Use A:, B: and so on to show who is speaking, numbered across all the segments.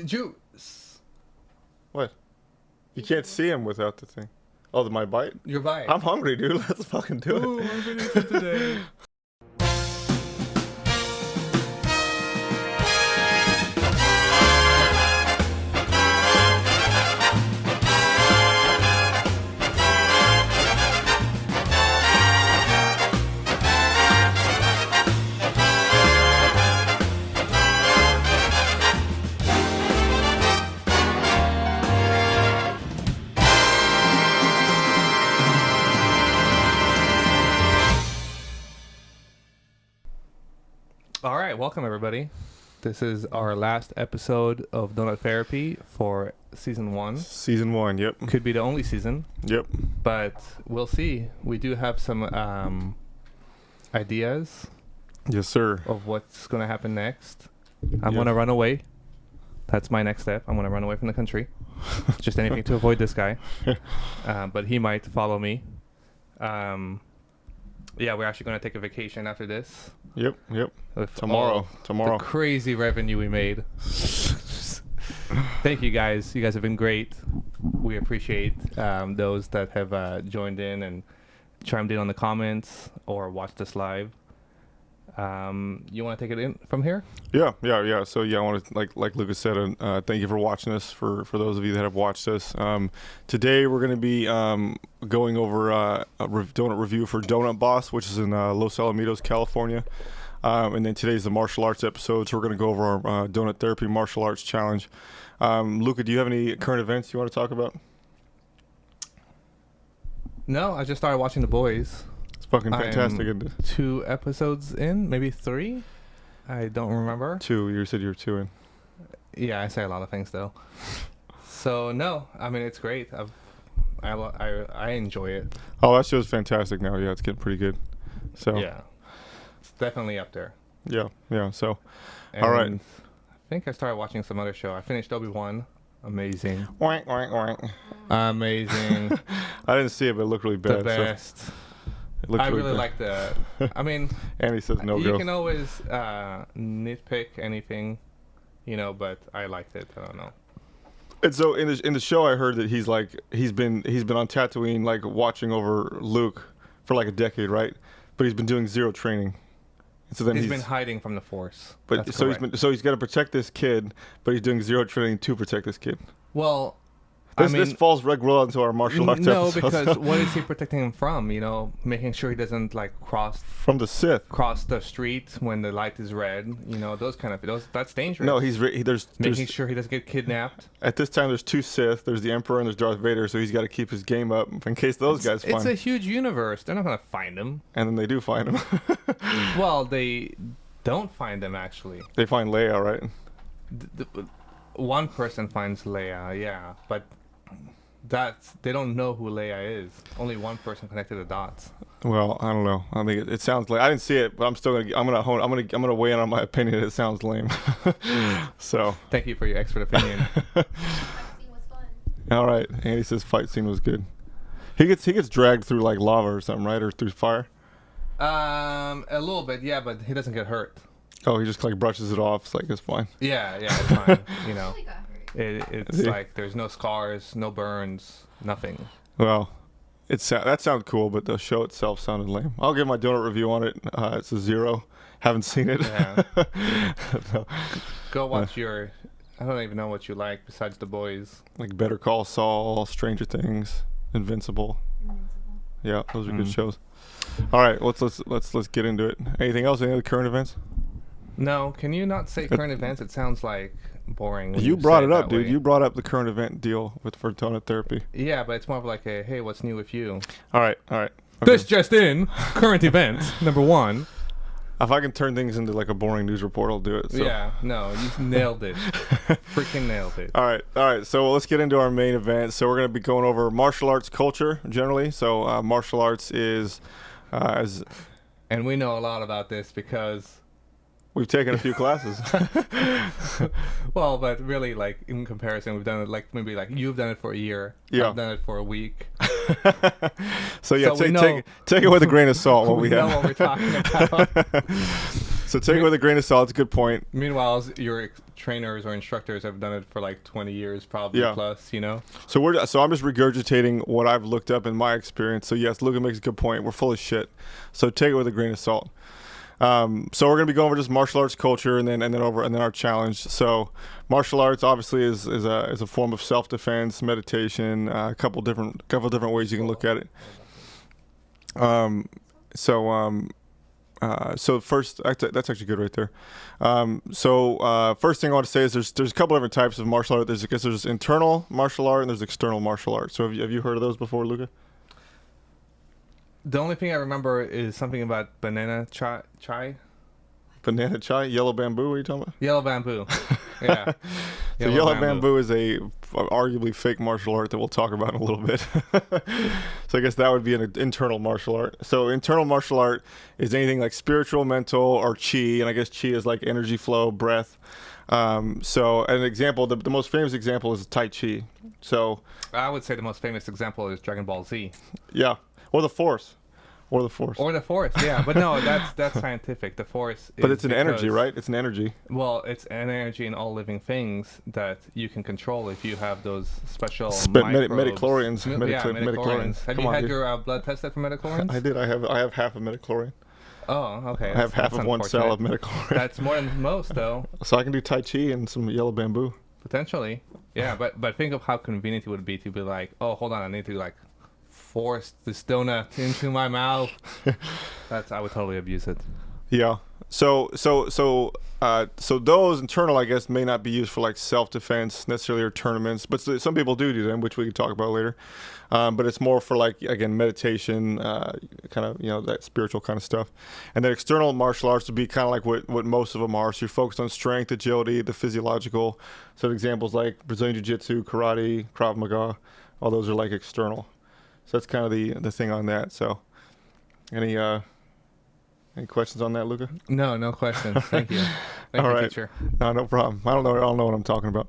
A: Juice.
B: What? You can't see him without the thing. Oh, my bite?
A: Your bite.
B: I'm hungry, dude. Let's fucking do it.
A: Ooh, I'm gonna eat it today. All right, welcome everybody. This is our last episode of Donut Therapy for season 1.
B: Season 1, yep.
A: Could be the only season.
B: Yep.
A: But we'll see. We do have some ideas
B: Yes, sir.
A: of what's going to happen next. I'm going to run away. That's my next step. I'm going to run away from the country. Just anything to avoid this guy. But he might follow me. Yeah, we're actually going to take a vacation after this.
B: Yep.
A: With
B: Tomorrow.
A: The crazy revenue we made. Thank you guys. You guys have been great. We appreciate those that have joined in and chimed in on the comments or watched us live. You want to take it in from here?
B: Yeah. So I want to, like Luca said, thank you for watching us. For those of you that have watched us, today we're going to be going over a donut review for Donut Boss, which is in Los Alamitos, California. And then today's the martial arts episode, so we're going to go over our Donut Therapy Martial Arts Challenge. Luca, do you have any current events you want to talk about?
A: No, I just started watching The Boys.
B: It's fucking fantastic.
A: 2 episodes in, maybe 3. I don't remember.
B: 2. You said you were 2 in.
A: Yeah, I say a lot of things though. So no, I mean it's great. I enjoy it.
B: Oh, that show's fantastic now. Yeah, it's getting pretty good. So
A: yeah, it's definitely up there.
B: Yeah. So
A: And
B: all right.
A: I think I started watching some other show. I finished Obi-Wan. Amazing.
B: Wank, wank, wank.
A: Amazing.
B: I didn't see it, but it looked really bad.
A: The best.
B: It looked
A: I really
B: bad.
A: like the. I mean,
B: Andy says no
A: you
B: go.
A: can always nitpick anything, but I liked it. I don't know.
B: And so in the show, I heard that he's been on Tatooine, like watching over Luke for like a decade, right? But he's been doing zero training. And so then
A: he's been hiding from the Force.
B: But
A: That's
B: so
A: correct.
B: he's got to protect this kid, but he's doing zero training to protect this kid.
A: Well,
B: This falls right well into our martial arts
A: no,
B: episode.
A: because what is he protecting him from? Making sure he doesn't cross
B: from the Sith.
A: Cross the street when the light is red. Those kind of that's dangerous.
B: No, there's
A: making sure he doesn't get kidnapped.
B: At this time, there's 2 Sith. There's the Emperor and there's Darth Vader. So he's got to keep his game up in case those guys find him.
A: It's a huge universe. They're not gonna find him.
B: And then they do find him.
A: Well, they don't find him actually.
B: They find Leia, right?
A: One person finds Leia, yeah, but they don't know who Leia is. Only one person connected the dots.
B: Well, I don't know. I think it sounds like I didn't see it, but I'm gonna weigh in on my opinion. It sounds lame. So
A: thank you for your expert opinion.
C: Fight scene was fun.
B: All right, Andy says fight scene was good. He gets dragged through like lava or something, right, or through fire.
A: A little bit, yeah, but he doesn't get hurt.
B: Oh, he just brushes it off. It's like it's fine.
A: Yeah, it's fine.
C: Really got hurt.
A: It's like there's no scars, no burns, nothing.
B: Well, that sounded cool, but the show itself sounded lame. I'll give my donut review on it. It's a 0. Haven't seen it.
A: Yeah.
B: No.
A: Go watch I don't even know what you like besides The Boys.
B: Like Better Call Saul, Stranger Things, Invincible. Yeah, those are good shows. All right, let's get into it. Anything else? Any other current events?
A: No, can you not say current events? It sounds like boring. When
B: You brought
A: say
B: it up,
A: that
B: dude.
A: way.
B: You brought up the current event deal for donut therapy.
A: Yeah, but it's more of like a hey, what's new with you?
B: All right. Okay.
A: This just in, current event number 1.
B: If I can turn things into like a boring news report, I'll do it. So.
A: Yeah, no, you nailed it. Freaking nailed it.
B: All right. So let's get into our main event. So we're going to be going over martial arts culture generally. So martial arts is
A: And we know a lot about this because
B: we've taken a few classes.
A: Well, but really, like in comparison, we've done it like maybe like you've done it for a year.
B: Yeah.
A: I've done it for a week.
B: So yeah,
A: So we know-
B: take it with a grain of salt. What we
A: know
B: have.
A: what we're talking about.
B: So take it with a grain of salt. It's a good point.
A: Meanwhile, your trainers or instructors have done it for like 20 years, probably plus. You know.
B: So I'm just regurgitating what I've looked up in my experience. So yes, Luca makes a good point. We're full of shit. So take it with a grain of salt. So we're gonna be going over just martial arts culture and then our challenge. So martial arts obviously is a form of self-defense, meditation, a couple different ways you can look at it. So first, that's actually good right there. First thing I want to say is there's a couple different types of martial art. There's internal martial art and there's external martial art. So have you heard of those before, Luca?
A: The only thing I remember is something about banana chai.
B: Banana chai? Yellow bamboo? What are you talking about?
A: Yellow bamboo. Yeah.
B: So yellow bamboo is a arguably fake martial art that we'll talk about in a little bit. So I guess that would be an internal martial art. So internal martial art is anything like spiritual, mental, or chi. And I guess chi is like energy flow, breath. So an example, the most famous example is Tai Chi. So
A: I would say the most famous example is Dragon Ball Z.
B: Yeah. Or the Force.
A: Yeah. But no, that's scientific. The Force
B: But it's an energy, right? It's an energy.
A: Well, it's an energy in all living things that you can control if you have those special
B: midichlorians.
A: Midichlorians. Have you had your blood tested for midichlorians?
B: I did. I have half a midichlorian.
A: Oh, okay.
B: I have half of one cell of midichlorian.
A: That's more than most, though.
B: So I can do Tai Chi and some yellow bamboo.
A: Potentially. Yeah, but think of how convenient it would be to be like, oh, hold on, I need to like force this donut into my mouth. I would totally abuse it.
B: Yeah. So those internal, I guess, may not be used for like self-defense necessarily or tournaments, but some people do them, which we can talk about later. But it's more for like, again, meditation, kind of, that spiritual kind of stuff. And then external martial arts would be kind of like what most of them are. So you're focused on strength, agility, the physiological. So examples like Brazilian Jiu-Jitsu, karate, Krava Maga, all those are like external. So that's kind of the thing on that. So any questions on that, Luca?
A: No questions. Thank you. Thank you, teacher.
B: No problem. I don't know what I'm talking about.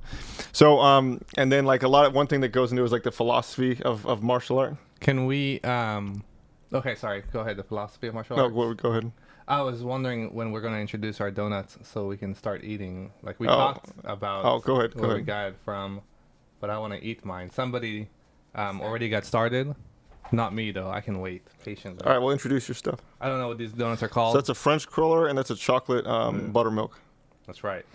B: So and then like one thing that goes into is like the philosophy of martial art.
A: Can we okay, sorry. Go ahead. The philosophy of martial arts.
B: No, go ahead.
A: I was wondering when we're going to introduce our donuts so we can start eating. Like we talked about
B: go ahead.
A: We got it from, but I want to eat mine. Somebody already got started. Not me, though. I can wait patiently.
B: All right, well, introduce your stuff.
A: I don't know what these donuts are called.
B: So that's a French cruller, and that's a chocolate buttermilk.
A: That's right.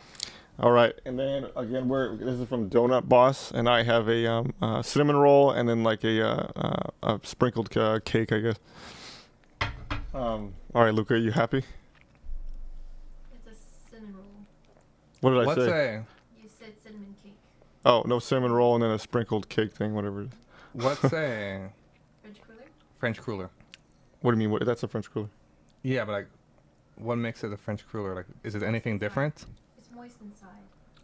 B: All right, and then, again, this is from Donut Boss, and I have a cinnamon roll and then, like, a sprinkled cake, I guess. All right, Luca, are you happy?
C: It's a cinnamon roll.
B: What did I
A: What's
B: say?
C: You said cinnamon cake.
B: Oh, no cinnamon roll and then a sprinkled cake thing, whatever it is.
A: What's a...
C: French cruller?
A: French cruller.
B: What do you mean? That's a French cruller?
A: Yeah, but like, what makes it a French cruller? Like, is it anything different?
C: It's moist inside.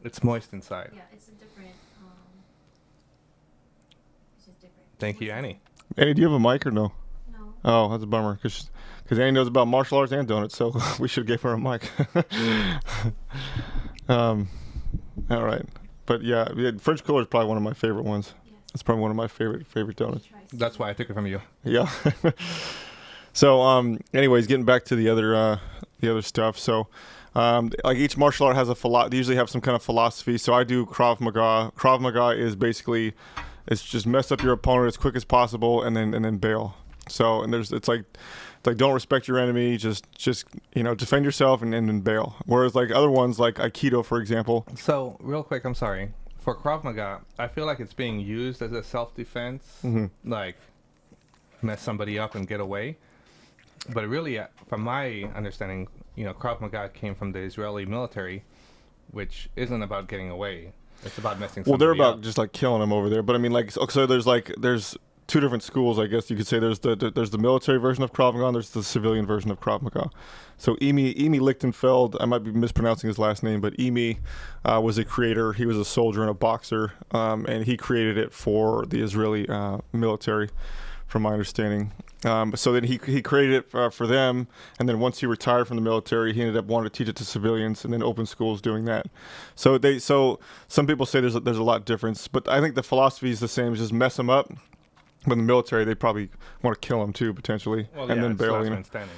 A: It's moist inside.
C: Yeah, it's a different. It's just different.
A: Thank you, Annie.
B: Annie, do you have a mic or no?
C: No.
B: Oh, that's a bummer, because Annie knows about martial arts and donuts, so we should give her a mic. All right, but yeah, French cruller is probably one of my favorite ones.
C: Yes.
B: It's probably one of my favorite donuts.
A: That's why I took it from you.
B: Yeah. So, anyways, getting back to the other stuff. So, like each martial art has they usually have some kind of philosophy. So I do Krav Maga. Krav Maga is basically, it's just mess up your opponent as quick as possible and then bail. So, and it's like don't respect your enemy. Just defend yourself and then bail. Whereas like other ones like Aikido, for example.
A: So real quick, I'm sorry. For Krav Maga, I feel like it's being used as a self-defense, like mess somebody up and get away. But really, from my understanding, Krav Maga came from the Israeli military, which isn't about getting away. It's about messing somebody up.
B: Well, they're about just like killing them over there. But I mean, like, so there's two different schools, I guess you could say. There's the military version of Krav Maga, and there's the civilian version of Krav Maga. So Emi Lichtenfeld, I might be mispronouncing his last name, but Emi was a creator. He was a soldier and a boxer, and he created it for the Israeli military, from my understanding. So then he created it for them, and then once he retired from the military, he ended up wanting to teach it to civilians, and then open schools doing that. So some people say there's a lot of difference, but I think the philosophy is the same: is just mess them up. But in the military, they probably want to kill them too, potentially,
A: Well,
B: and
A: yeah,
B: then
A: it's
B: bail.
A: last man standing.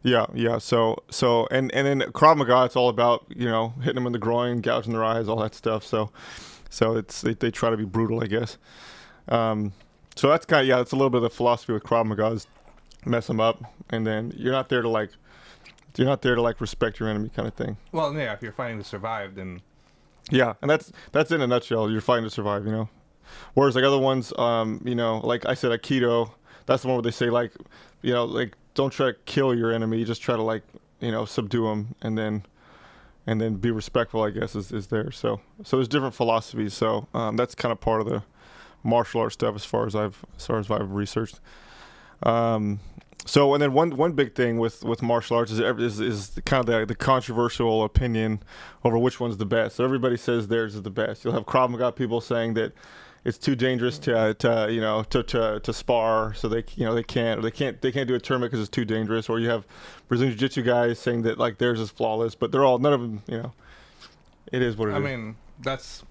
B: Yeah. And then Krava Maga, it's all about hitting them in the groin, gouging their eyes, all that stuff. So it's they try to be brutal, I guess. So that's it's a little bit of the philosophy with Krava Maga is mess them up, and then you're not there to respect your enemy kind of thing.
A: Well, yeah, if you're fighting to survive, then
B: Yeah, and that's in a nutshell. You're fighting to survive, Whereas like other ones, like I said, Aikido, that's the one where they say like don't try to kill your enemy, just try to subdue them, and then be respectful, I guess, is there. So there's different philosophies. So that's kind of part of the martial arts stuff as far as I've researched. So and then one big thing with martial arts is kind of the controversial opinion over which one's the best. So everybody says theirs is the best. You'll have Krav Maga people saying that it's too dangerous to spar, so they can't do a tournament because it's too dangerous. Or you have Brazilian Jiu-Jitsu guys saying that like theirs is flawless, but none of them, it is what it is.
A: I mean, that's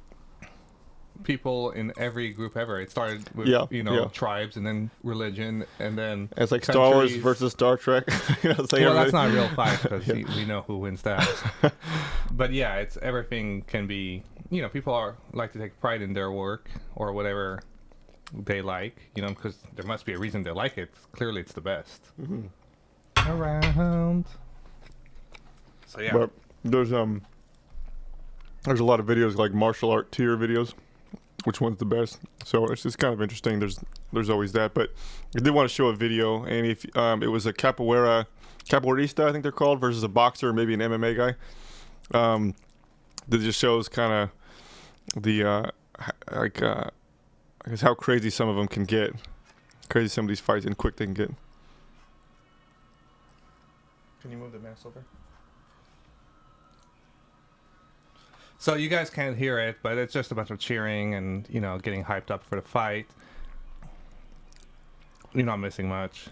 A: people in every group ever. It started with tribes, and then religion, and then
B: it's like Star Wars versus Star Trek.
A: That's not a real fight because we know who wins that. But yeah, it's everything can be. People like to take pride in their work or whatever they like. Because there must be a reason they like it. Clearly, it's the best.
B: Mm-hmm.
A: Around. So yeah,
B: but there's a lot of videos like martial art tier videos. Which one's the best? So it's just kind of interesting. There's always that, but I did want to show a video, and if it was a capoeirista, I think they're called, versus a boxer or maybe an MMA guy. That just shows kind of the I guess how crazy some of them can get, crazy some of these fights and quick they can get.
A: Can you move the mask over? So you guys can't hear it, but it's just a bunch of cheering and, getting hyped up for the fight. You're not missing much.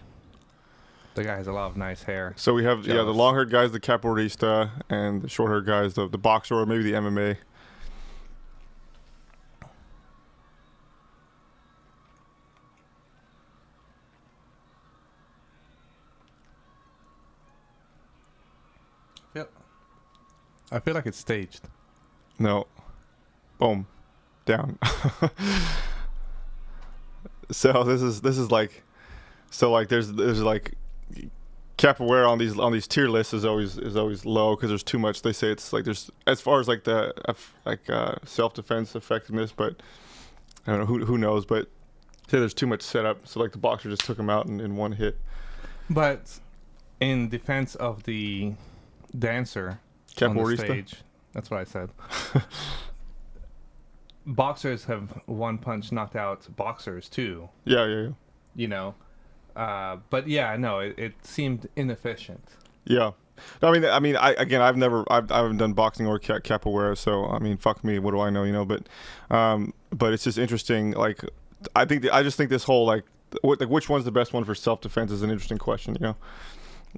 A: The guy has a lot of nice hair.
B: So we have, the long-haired guy's the capoeirista, and the short-haired guy's the boxer or maybe the MMA.
A: I feel like it's staged.
B: No. Boom. Down. So this is like, there's like capoeira on these tier lists is always low because there's too much. They say it's like there's, as far as like the self-defense effectiveness, but I don't know, who knows, but say there's too much setup, so like the boxer just took him out in one hit.
A: But in defense of the dancer on the stage, that's what I said. Boxers have one punch knocked out boxers too.
B: Yeah.
A: But yeah, no, it seemed inefficient.
B: Yeah. I mean, I haven't done boxing or capoeira, so I mean, fuck me, what do I know, but it's just interesting. Like, I just think this whole which one's the best one for self-defense is an interesting question,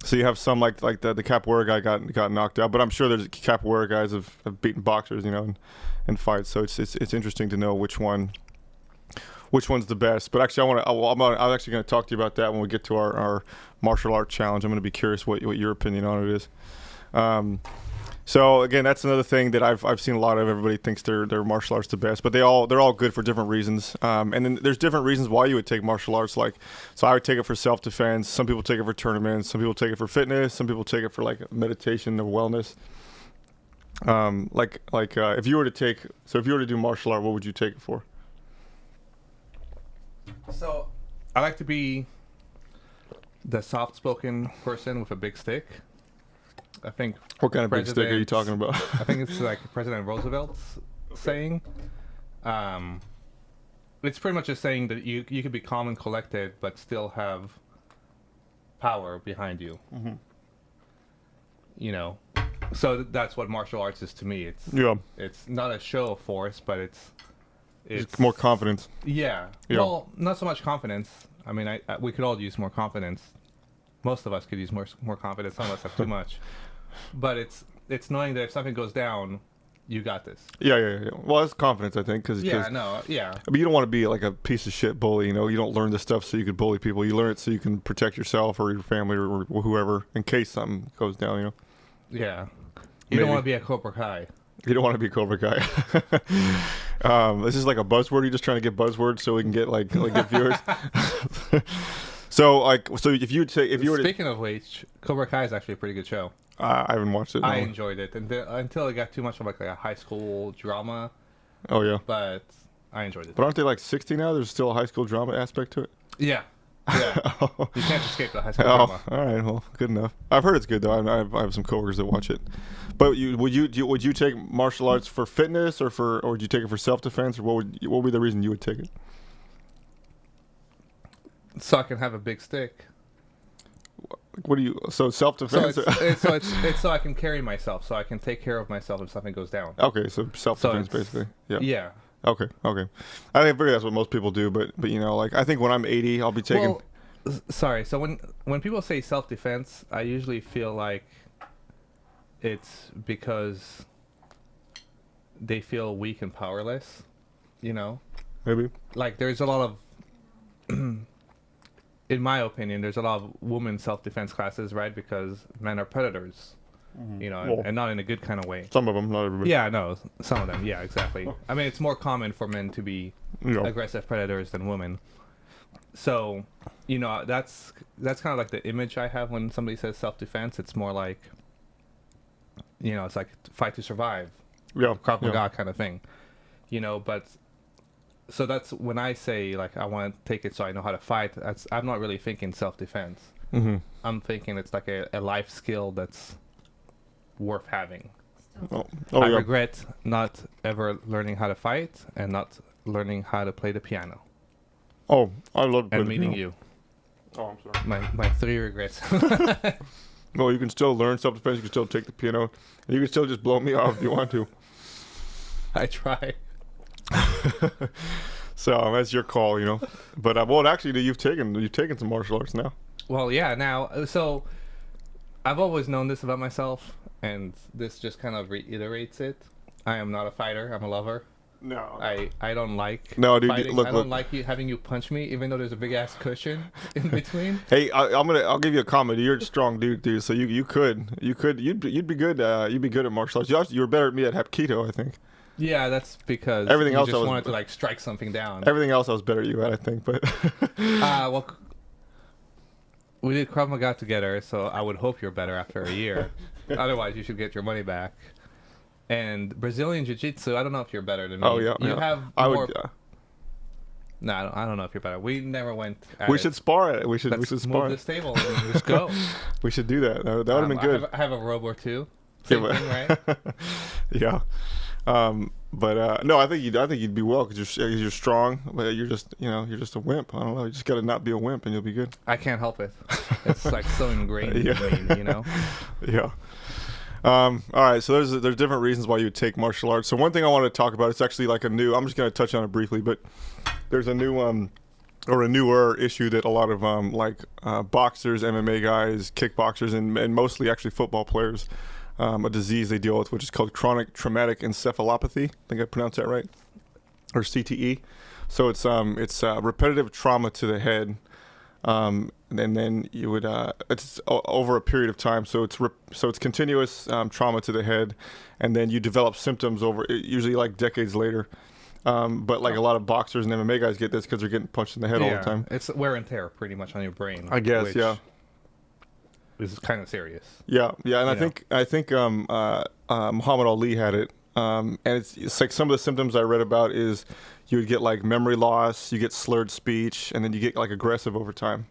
B: So you have some like the capoeira guy got knocked out, but I'm sure there's capoeira guys have beaten boxers, in fights. So it's interesting to know which one's the best. But actually, I'm actually going to talk to you about that when we get to our martial art challenge. I'm going to be curious what your opinion on it is. So again, that's another thing that I've seen a lot of. Everybody thinks their martial arts the best, but they're all good for different reasons. And then there's different reasons why you would take martial arts. So I would take it for self-defense. Some people take it for tournaments. Some people take it for fitness. Some people take it for like meditation or wellness. If you were to do martial art, what would you take it for?
A: So I like to be the soft-spoken person with a big stick. I think.
B: What kind of big stick are you talking about?
A: I think it's like President Roosevelt's saying. It's pretty much just saying that you could be calm and collected, but still have power behind you.
B: Mm-hmm.
A: So that's what martial arts is to me. It's not a show of force, but it's
B: more confidence.
A: Yeah. Well, not so much confidence. I mean, we could all use more confidence. Most of us could use more confidence. Some of us have too much. But it's knowing that if something goes down, you got this.
B: Yeah. Well, that's confidence, I think, because
A: Yeah, no, yeah.
B: I mean, you don't want to be like a piece of shit bully. You know, you don't learn this stuff so you could bully people. You learn it so you can protect yourself or your family or whoever in case something goes down. You know.
A: Yeah.
B: Maybe.
A: You don't want to be a Cobra Kai.
B: You don't want to be Cobra Kai. This is like a buzzword. You're just trying to get buzzwords so we can get get viewers. So if you were to,
A: Speaking of which, Cobra Kai is actually a pretty good show.
B: I haven't watched it. No.
A: I enjoyed it until it got too much of like a high school drama.
B: Oh yeah.
A: But I enjoyed it.
B: But aren't they like 60 now? There's still a high school drama aspect to it.
A: Yeah. Yeah. You can't escape the high school
B: Oh,
A: drama.
B: all right. Well, good enough. I've heard it's good though. I have some coworkers that watch it. But would you take martial arts for fitness or would you take it for self-defense, or what would be the reason you would take it?
A: So I can have a big stick.
B: What do you? So self-defense.
A: It's so I can carry myself, so I can take care of myself if something goes down.
B: Okay, so self-defense basically. Yeah.
A: Yeah.
B: Okay. I figure that's what most people do, but you know, like I think when I'm 80, I'll be taking.
A: Well, sorry. So when people say self-defense, I usually feel like it's because they feel weak and powerless. You know,
B: Maybe.
A: like there's a lot of. In my opinion, there's a lot of women self-defense classes, right? Because men are predators, you know,
B: Well,
A: and not in a good kind of way.
B: Some of them, not everybody.
A: Yeah, no, some of them. Yeah, exactly. I mean, it's more common for men to be
B: You know.
A: aggressive predators than women. So, you know, that's kind of like the image I have when somebody says self-defense. It's more like, you know, it's like fight to survive,
B: Yeah.
A: Krava
B: yeah.
A: Maga kind of thing, you know. But so that's when I say like I want to take it so I know how to fight. I'm not really thinking self-defense.
B: Mm-hmm.
A: I'm thinking it's like a life skill that's worth having.
C: Still,
A: I
B: Yeah.
A: regret not ever learning how to fight and not learning how to play the piano
B: Oh, I love
A: and meeting you.
B: Oh, I'm sorry.
A: My 3 regrets.
B: Well, you can still learn self-defense. You can still take the piano, and you can still just blow me off if you want to.
A: I try.
B: So that's your call, you know. But well, actually, you've taken some martial arts now.
A: Well, yeah. Now, so I've always known this about myself, and this just kind of reiterates it. I am not a fighter. I'm a lover.
B: No.
A: I don't like
B: No, dude,
A: fighting.
B: look,
A: I don't
B: look.
A: like having you punch me, even though there's a big ass cushion in between.
B: Hey, I'll give you a comment. You're a strong dude. So you'd be good. You'd be good at martial arts. You're better at me at Hapkido, I think.
A: Yeah, that's because
B: Everything
A: you
B: else
A: just
B: I was-
A: wanted to like strike something down.
B: Everything else I was better at you at, I think. But
A: Well, we did Krav Maga together, so I would hope you're better after a year. Otherwise, you should get your money back. And Brazilian Jiu-Jitsu, I don't know if you're better than me.
B: oh yeah,
A: You
B: yeah.
A: have
B: I
A: more...
B: would.
A: No, I don't know if you're better. We never went at
B: We
A: it.
B: should spar at it. We should
A: Let's
B: spar.
A: move this table and just go.
B: We should do that. That would have been good.
A: I have a robe or two.
B: Yeah,
A: Same
B: but-
A: thing, right?
B: Yeah. But no, I think you'd be well because you're strong. But you're just you're just a wimp. I don't know. You just gotta not be a wimp and you'll be good.
A: I can't help it. It's like so ingrained
B: Yeah.
A: in me, you know?
B: Yeah. All right. So there's different reasons why you would take martial arts. So one thing I wanted to talk about, it's actually like I'm just gonna touch on it briefly, but there's a new or a newer issue that a lot of boxers, MMA guys, kickboxers, and mostly actually football players. A disease they deal with, which is called chronic traumatic encephalopathy. I think I pronounced that right, or CTE. So it's repetitive trauma to the head, and then you would it's over a period of time. So it's continuous trauma to the head, and then you develop symptoms over usually like decades later. But like a lot of boxers and MMA guys get this because they're getting punched in the head all the time.
A: It's wear and tear pretty much on your brain.
B: I guess,
A: which
B: yeah.
A: is kind of serious.
B: Yeah, and
A: You
B: I
A: know.
B: think Muhammad Ali had it, and it's like some of the symptoms I read about is you would get like memory loss, you get slurred speech, and then you get like aggressive over time,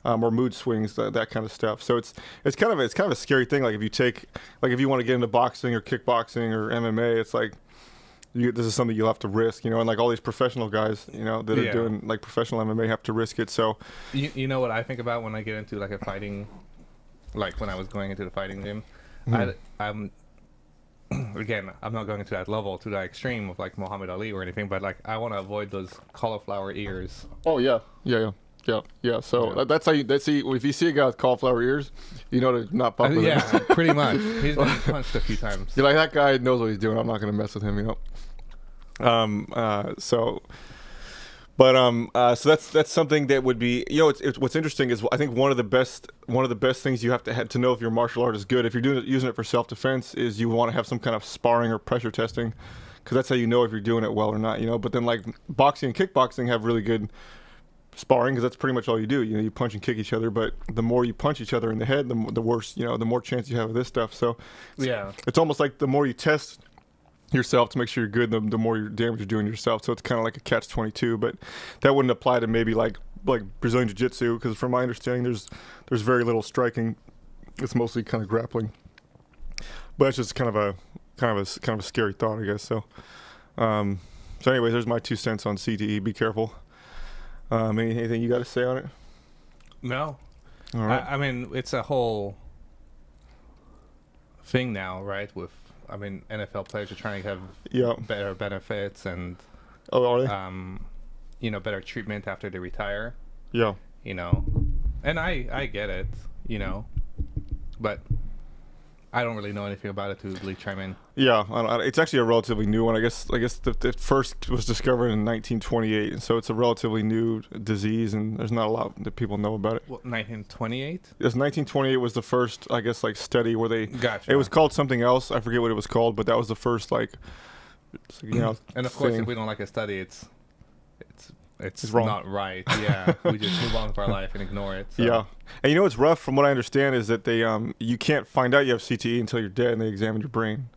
B: or mood swings, that kind of stuff. So it's kind of a scary thing. Like if you want to get into boxing or kickboxing or MMA, it's like this is something you'll have to risk, and like all these professional guys, that are
A: Yeah.
B: doing like professional MMA have to risk it. So
A: You know what I think about when I get into like a fighting, like when I was going into the fighting gym,
B: Mhm.
A: I'm again, I'm not going to that level, to that extreme of like Muhammad Ali or anything, but like I want to avoid those cauliflower ears.
B: oh yeah. Yeah. So
A: Yeah.
B: that's how you. If you see a guy with cauliflower ears, you know to not fuck with
A: Yeah,
B: him.
A: pretty much. He's been punched a few times.
B: You're like, that guy knows what he's doing. I'm not gonna mess with him. So that's something that would be, it's what's interesting is I think one of the best things you have to know if your martial art is good, if you're using it for self-defense, is you want to have some kind of sparring or pressure testing, because that's how you know if you're doing it well or not. But then like boxing and kickboxing have really good sparring, because that's pretty much all you do. You punch and kick each other, but the more you punch each other in the head, the worse, the more chance you have of this stuff. So
A: Yeah.
B: it's almost like the more you test yourself to make sure you're good, the more damage you're doing yourself. So it's kind of like a catch-22, but that wouldn't apply to maybe like Brazilian Jiu-Jitsu, because from my understanding, there's very little striking. It's mostly kind of grappling. But it's just kind of a scary thought, I guess. So anyways, there's my 2 cents on CTE. Be careful. Anything you got to say on it?
A: No.
B: All right.
A: I mean, it's a whole thing now, right? NFL players are trying to have better benefits and
B: Are they?
A: better treatment after they retire.
B: Yeah.
A: And I get it, but I don't really know anything about it to really chime in.
B: Yeah, it's actually a relatively new one. I guess it first was discovered in 1928, and so it's a relatively new disease, and there's not a lot that people know about it.
A: What, 1928?
B: Yes, 1928 was the first, I guess, like study where they.
A: Gotcha.
B: It was called something else. I forget what it was called, but that was the first
A: And of course, if we don't like a study, it's
B: wrong.
A: not right. Yeah, we just move on with our life and ignore it. So.
B: Yeah, and what's rough, from what I understand, is that they you can't find out you have CTE until you're dead, and they examine your brain.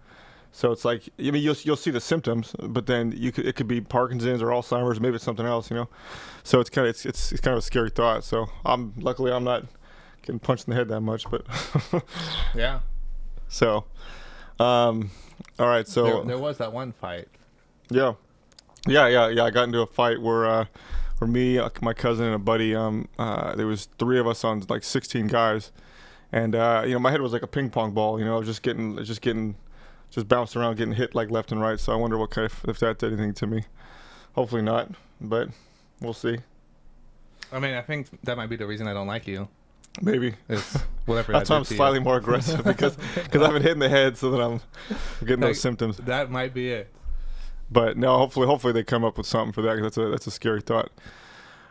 B: So it's like, you'll see the symptoms, but then it could be Parkinson's or Alzheimer's, maybe it's something else, So it's kind of a scary thought. So luckily I'm not getting punched in the head that much, but
A: Yeah.
B: So, all right. So
A: there was that one fight.
B: Yeah. I got into a fight where me, my cousin, and a buddy. There was 3 of us on like 16 guys, and my head was like a ping pong ball. Just bounced around, getting hit like left and right. So I wonder if that did anything to me. Hopefully not, but we'll see.
A: I mean, I think that might be the reason I don't like you.
B: Maybe.
A: It's whatever.
B: That's why I'm slightly more aggressive, because I've been hit in the head, so that I'm getting those symptoms.
A: That might be it.
B: But no, hopefully they come up with something for that, because that's a scary thought.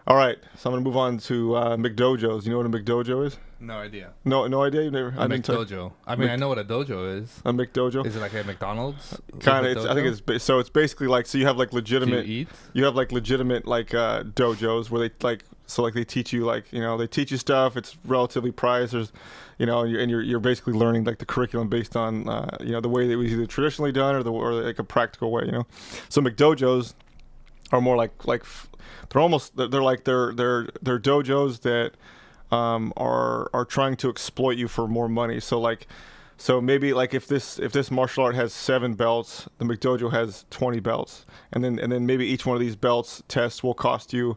B: All right, so I'm gonna move on to McDojos. You know what a McDojo is?
A: No idea.
B: No idea. You've never.
A: A McDojo. I mean, I know what a dojo is.
B: A McDojo.
A: Is it like a McDonald's?
B: Kind of. I think it's basically like, so you have like legitimate.
A: Do you eat?
B: You have like legitimate like dojos where they like, so like they teach you they teach you stuff. It's relatively priced. There's, and you're basically learning like the curriculum based on the way that it was either traditionally done or like a practical way. So McDojos are more like they're dojos that are trying to exploit you for more money. So maybe like if this martial art has 7 belts, the McDojo has 20 belts, and then maybe each one of these belts tests will cost you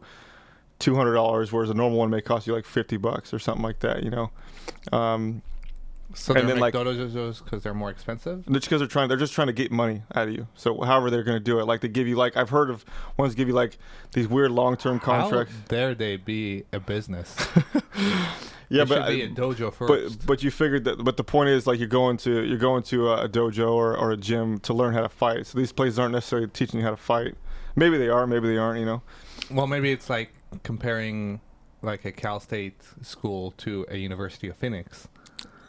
B: $200, whereas a normal one may cost you like $50 or something like that.
A: So
B: and
A: they're
B: then
A: McDojos because they're more expensive?
B: Just because they're just trying to get money out of you. So however they're going to do it, like they give you I've heard of ones give you like these weird long-term contracts.
A: How dare they be a business?
B: Yeah,
A: it
B: but
A: should be a dojo first.
B: But you figured that. But the point is, like, you're going to a dojo or a gym to learn how to fight. So these places aren't necessarily teaching you how to fight. Maybe they are, maybe they aren't.
A: Well, maybe it's like comparing like a Cal State school to a University of Phoenix.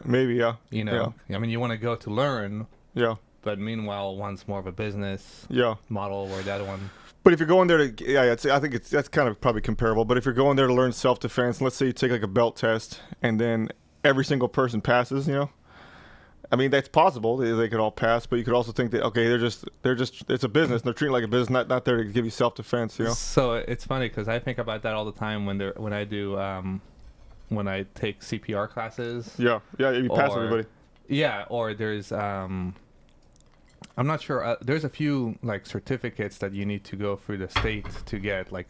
B: Maybe, yeah.
A: I mean, you want to go to learn.
B: Yeah.
A: But meanwhile, one's more of a business model, or the other one.
B: But if you're going there to, I think that's kind of probably comparable. But if you're going there to learn self-defense, let's say you take like a belt test, and then every single person passes, I mean, that's possible. They could all pass, but you could also think that, okay, they're just it's a business, and they're treating it like a business, not there to give you self-defense,
A: So it's funny because I think about that all the time when I take CPR classes.
B: Yeah, you pass everybody.
A: Yeah, or there's I'm not sure. There's a few like certificates that you need to go through the state to get. Like,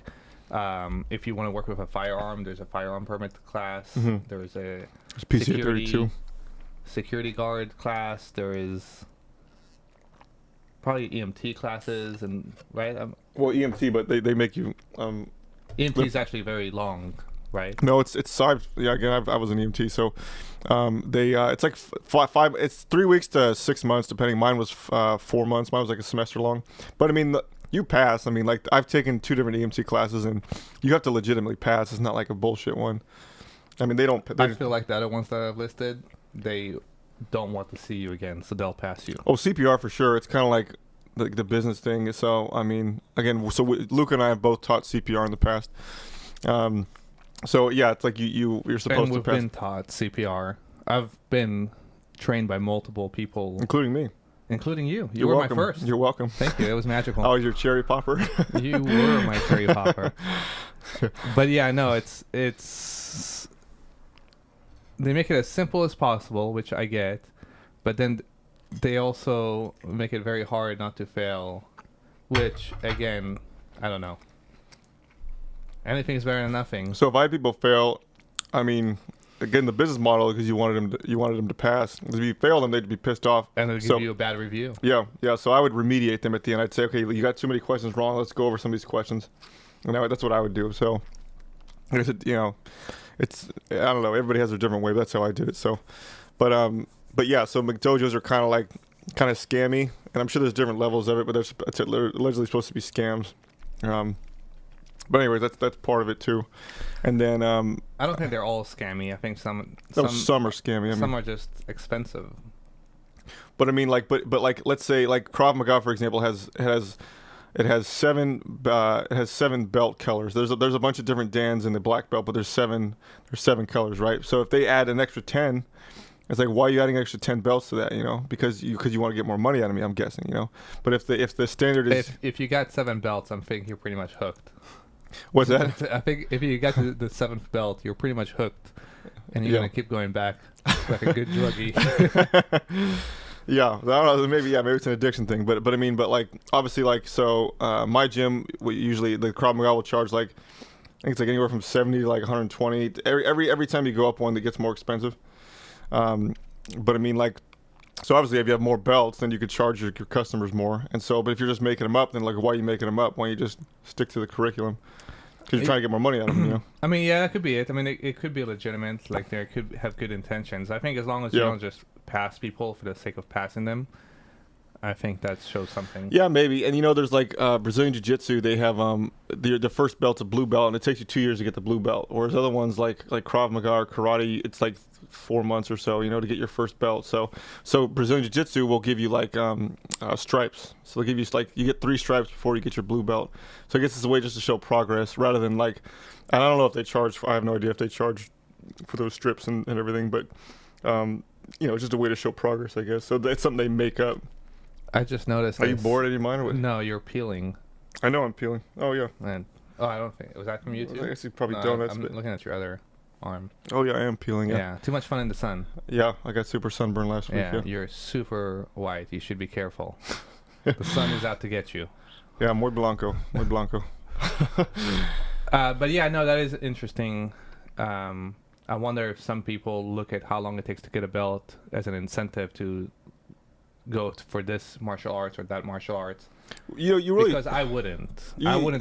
A: if you want to work with a firearm, there's a firearm permit class.
B: Mm-hmm.
A: There's
B: PC 32
A: security guard class. There is probably EMT classes, and right.
B: Well, EMT, but they make you
A: EMT is actually very long, right?
B: No, it's side. Yeah, again, I was an EMT, so it's like five. It's 3 weeks to 6 months, depending. Mine was 4 months. Mine was like a semester long. But I mean, you pass. I mean, like I've taken 2 different EMT classes, and you have to legitimately pass. It's not like a bullshit one. I mean, they don't.
A: I feel like the other ones that I've listed, they don't want to see you again, so they'll pass you.
B: Oh, CPR for sure. It's kind of like the business thing. So I mean, again, so Luca and I have both taught CPR in the past. So yeah, it's like you're supposed
A: And
B: to
A: we've
B: pass,
A: been taught CPR. I've been trained by multiple people,
B: including me.
A: including you. You
B: You're
A: were
B: welcome.
A: my first.
B: You're welcome.
A: Thank you. It was magical.
B: I was your cherry popper.
A: You were my cherry popper. But yeah, no, it's they make it as simple as possible, which I get, but then they also make it very hard not to fail, which again, I don't know. Anything is better than nothing.
B: So if I had people fail, I mean, again, the business model because you wanted them to pass. If you fail them, they'd be pissed off.
A: And they'll give you a bad review.
B: Yeah. So I would remediate them at the end. I'd say, okay, you got too many questions wrong. Let's go over some of these questions. And that's what I would do. So, like I said, I don't know. Everybody has their different way. That's how I did it. So, but yeah. So McDojos are kind of scammy, and I'm sure there's different levels of it. But they're allegedly supposed to be scams. But anyways, that's part of it too. And then
A: I don't think they're all scammy. I think some
B: are scammy.
A: Some are just expensive.
B: But I mean, but like, let's say like Krava Maga, for example, has 7 belt colors. There's a bunch of different dans in the black belt, but there's 7 colors, right? So if they add an extra 10, it's like, why are you adding extra 10 belts to that? Because you want to get more money out of me, I'm guessing. But if the standard is
A: if you got 7 belts, I'm thinking you're pretty much hooked.
B: What's that?
A: I think if you got to the 7th belt, you're pretty much hooked, and you're gonna keep going back like a good druggie.
B: Yeah, I don't know. Maybe it's an addiction thing, but I mean, like obviously, like so, my gym usually the Krava Maga will charge like I think it's like anywhere from 70 to like 120. Every time you go up one, it gets more expensive. But I mean, like, so obviously, if you have more belts, then you could charge your customers more. And so, but if you're just making them up, then like, why are you making them up? Why don't you just stick to the curriculum? Because you're trying to get more money out of them,
A: I mean, yeah, that could be it. I mean, it could be legitimate. Like, they could have good intentions. I think as long as you don't just pass people for the sake of passing them, I think that shows something.
B: Yeah, maybe. And there's like Brazilian Jiu-Jitsu. They have the first belt's a blue belt, and it takes you 2 years to get the blue belt. Whereas other ones like Krava Maga or karate, it's like 4 months or so, to get your first belt. So Brazilian Jiu-Jitsu will give you like stripes. So they'll give you like you get 3 stripes before you get your blue belt. So I guess it's a way just to show progress rather than like, and I don't know if they charge. I have no idea if they charge for those strips and everything, but it's just a way to show progress, I guess. So that's something they make up.
A: I just noticed.
B: Are you bored? Any mine? Or what?
A: No, you're peeling.
B: I know I'm peeling. Oh yeah.
A: And I don't think was that from you too.
B: I guess you probably donuts.
A: I'm looking at your other arm.
B: Oh yeah, I am peeling.
A: Yeah. Too much fun in the sun.
B: Yeah, I got super sunburn last week.
A: Yeah, you're super white. You should be careful. The sun is out to get you.
B: Yeah, muy blanco, muy blanco.
A: But yeah, no, that is interesting. I wonder if some people look at how long it takes to get a belt as an incentive to go for this martial arts or that martial arts.
B: You really,
A: because I wouldn't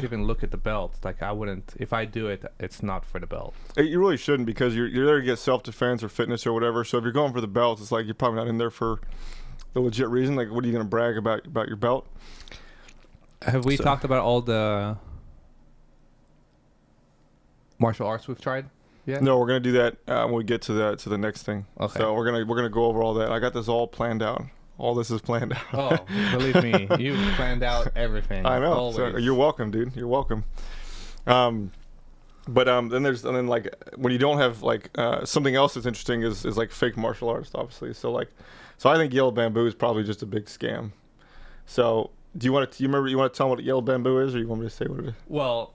A: even look at the belt. Like I wouldn't, if I do it, it's not for the belt.
B: You really shouldn't, because you're there to get self-defense or fitness or whatever. So if you're going for the belts, it's like you're probably not in there for the legit reason. Like, what are you going to brag about your belt?
A: Have we talked about all the martial arts we've tried? Yeah.
B: No, we're gonna do that when we get to the next thing.
A: Okay.
B: So we're gonna go over all that. I got this all planned out. All this is planned out.
A: Oh, believe me, you've planned out everything.
B: I know.
A: Always.
B: So you're welcome, dude. You're welcome. But then like when you don't have like something else that's interesting is like fake martial arts, obviously. So I think yellow bamboo is probably just a big scam. So do you want to tell me what yellow bamboo is, or you want me to say what it is?
A: Well,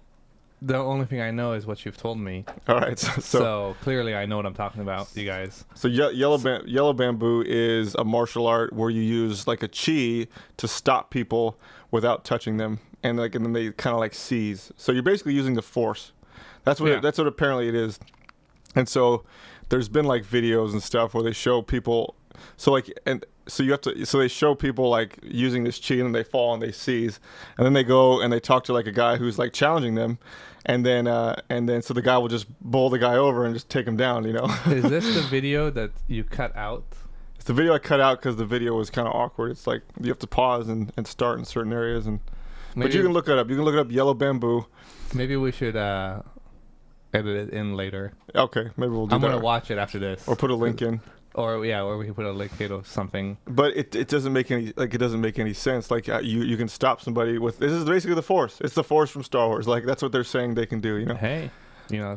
A: the only thing I know is what you've told me.
B: All right.
A: So clearly I know what I'm talking about, you guys.
B: So yellow bamboo is a martial art where you use like a chi to stop people without touching them, and then they kind of like seize. So you're basically using the force. That's what apparently it is. And so there's been like videos and stuff where they show people. So so you have to, so they show people like using this cheat and they fall and they seize, and then they go and they talk to like a guy who's like challenging them, and then so the guy will just bowl the guy over and just take him down, you know.
A: Is this the video that you cut out?
B: It's the video I cut out because the video was kind of awkward. It's like you have to pause and start in certain areas, and but you can look it up. You can look it up, yellow bamboo.
A: Maybe we should edit it in later.
B: Okay, maybe we'll do
A: I'm
B: that.
A: gonna watch it after this.
B: Or put a link in.
A: Or we can put a link to something.
B: But it doesn't make any sense. Like you can stop somebody with, this is basically the Force. It's the Force from Star Wars. Like that's what they're saying they can do. You know.
A: Hey,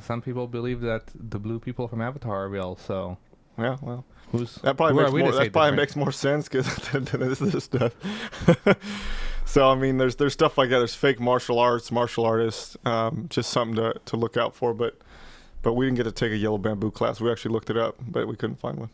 A: some people believe that the blue people from Avatar are real. So
B: yeah, well,
A: that probably
B: makes more sense because than this stuff. So I mean, there's stuff like that. There's fake martial artists. Just something to look out for. But we didn't get to take a yellow bamboo class. We actually looked it up, but we couldn't find one.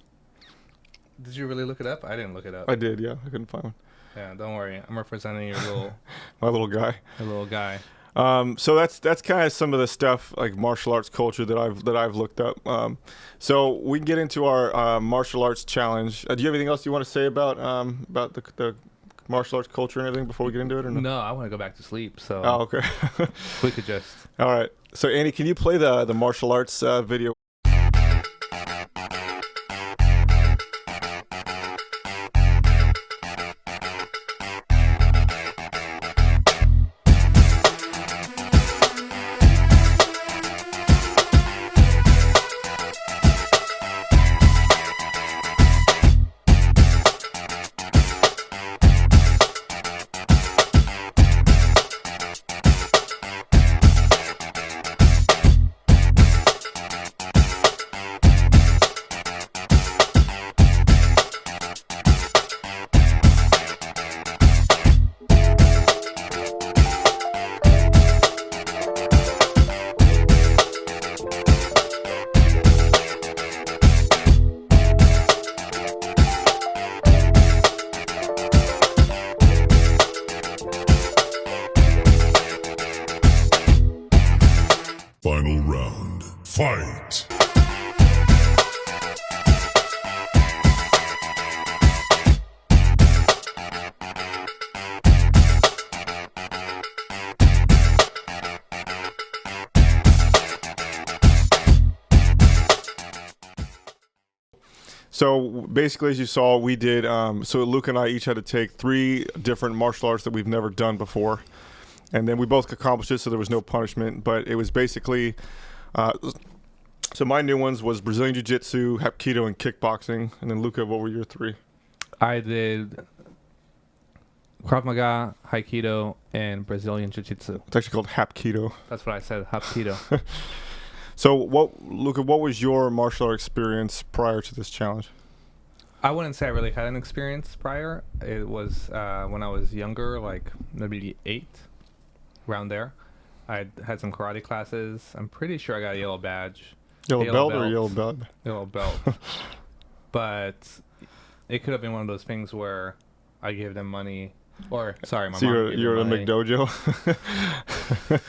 A: Did you really look it up? I didn't look it up.
B: I did, yeah. I couldn't find one.
A: Yeah, don't worry. I'm representing your little
B: my little guy.
A: Your little guy.
B: So that's kind of some of the stuff like martial arts culture that I've looked up. So we can get into our martial arts challenge. Do you have anything else you want to say about the martial arts culture and everything before we get into it, or no?
A: No, I want to go back to sleep. So.
B: Oh, okay.
A: We could just.
B: All right. So Andy, can you play the martial arts video?
D: Final round. Fight!
B: So basically, as you saw, we did, so Luca and I each had to take 3 different martial arts that we've never done before. And then we both accomplished it, so there was no punishment. But it was basically, so my new ones was Brazilian Jiu-Jitsu, Hapkido, and Kickboxing. And then Luca, what were your 3?
A: I did Krava Maga, Hapkido, and Brazilian Jiu-Jitsu.
B: It's actually called Hapkido.
A: That's what I said, Hapkido.
B: So Luca, what was your martial art experience prior to this challenge?
A: I wouldn't say I really had an experience prior. It was when I was younger, like maybe 8. Around there. I had some karate classes. I'm pretty sure I got a yellow badge.
B: Yellow belt or yellow belt?
A: Yellow belt. But it could have been one of those things where I gave them money, or sorry, my mom gave
B: you're
A: them money.
B: at a McDojo?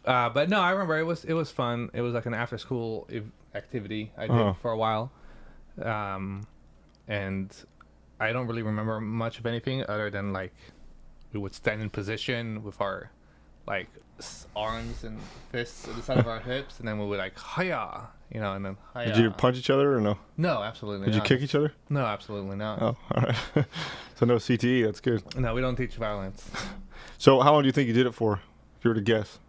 A: But no, I remember it was fun. It was like an after school activity I did for a while. And I don't really remember much of anything other than like we would stand in position with our like arms and fists at the side of our hips, and then we would like hiya, and then hiya.
B: Did you punch each other or no?
A: No, absolutely
B: Did
A: not.
B: you kick each other?
A: No, absolutely not.
B: Oh, all right. So no CTE, that's good.
A: No, we don't teach violence.
B: So how long do you think you did it for, if you were to guess?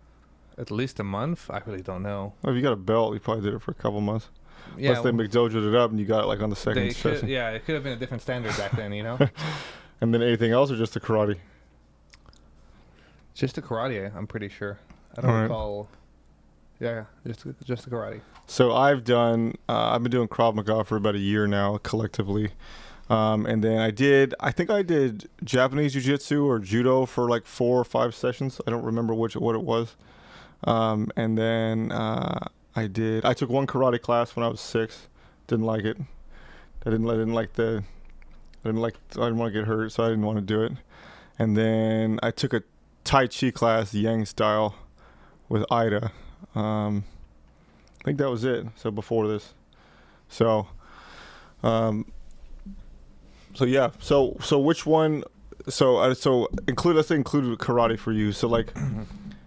A: At least a month? I really don't know.
B: Well, if you got a belt, you probably did it for a couple months.
A: Yeah,
B: Plus they McDojo'd it up and you got it like on the second session.
A: Yeah, it could have been a different standard back then,
B: And then anything else or just the karate?
A: Just the karate, I'm pretty sure. I don't recall. Yeah, just the karate.
B: So I've been doing Krava Maga for about a year now, collectively. And then I think I did Japanese Jiu-Jitsu or Judo for like 4 or 5 sessions. I don't remember what it was. And then I took 1 karate class when I was 6. Didn't like it. I didn't want to get hurt, so I didn't want to do it. And then I took a Tai Chi class, Yang style, with Ida. I think that was it. So before this. So yeah. So which one? So let's say include karate for you. So like,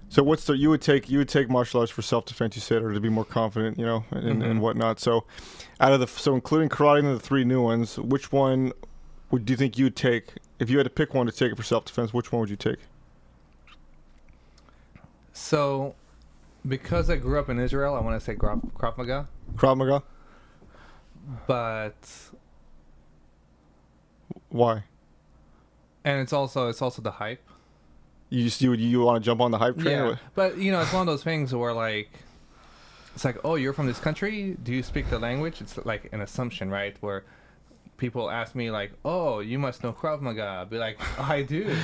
B: so what's the you would take martial arts for self defense, you said, or to be more confident, you know, and whatnot. So out of including karate and the 3 new ones, which one do you think you'd take if you had to pick one to take it for self defense? Which one would you take?
A: So, because I grew up in Israel, I want to say Krav Maga.
B: Krav Maga.
A: But
B: why?
A: and it's also the hype.
B: You want to jump on the hype train?
A: Yeah, but you know, it's one of those things where like, it's like, oh, you're from this country. Do you speak the language? It's like an assumption, right? Where people ask me like, oh, you must know Krav Maga. I'll be like, oh, I do.